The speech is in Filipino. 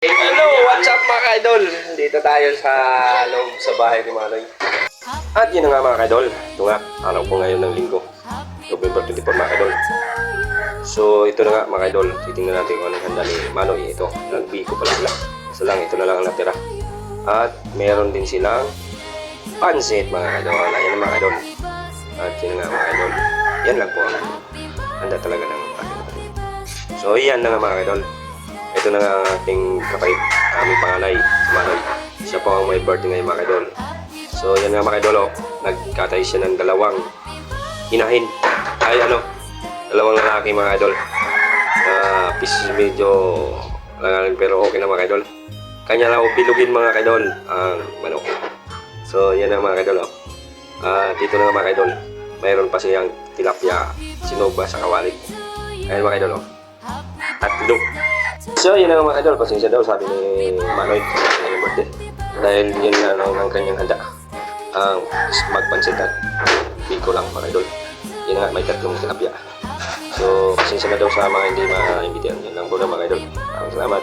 Hello, what's up mga idol? Dito tayo sa loob sa bahay ni Manoy. At yun na nga mga idol. Ito nga, araw ko ngayon ng linggo. November 24 mga idol. So ito na nga mga idol. Titingnan natin kung anong handa ni Manoy. Ito, nag-biko pala sila. So lang, ito na lang ang natira. At meron din silang pansit mga idol. Ayan na mga idol. At yun na nga mga idol. Yan lang po ang handa talaga ng ating. So yan na nga mga idol. Ito na nga ang ating kapatid, aming panganay, si Manoy. Siya po ang may birthday ngayon mga idol. So yan nga mga idol, nagkatay siya ng dalawang inahin. Dalawang lalaki mga idol. Piece medyo langalan pero okay na mga idol. Kanya lang bilugin mga idol ang manok. So yan na mga idol. Dito na nga mga idol, mayroon pa siyang tilapia, sinoba sa kawali. Ayan mga idol. Tatlo. So yun na mga idol, pasensya daw sabi ni Manoy sa kanyang birthday. Dahil yun na ang kanyang handa. Ang magpansitan. Biko lang mga idol. Yun na nga, may tatlong tilapia. So pasensya na daw sa mga hindi ma-imbitihan. Yun lang po na mga idol. Salamat.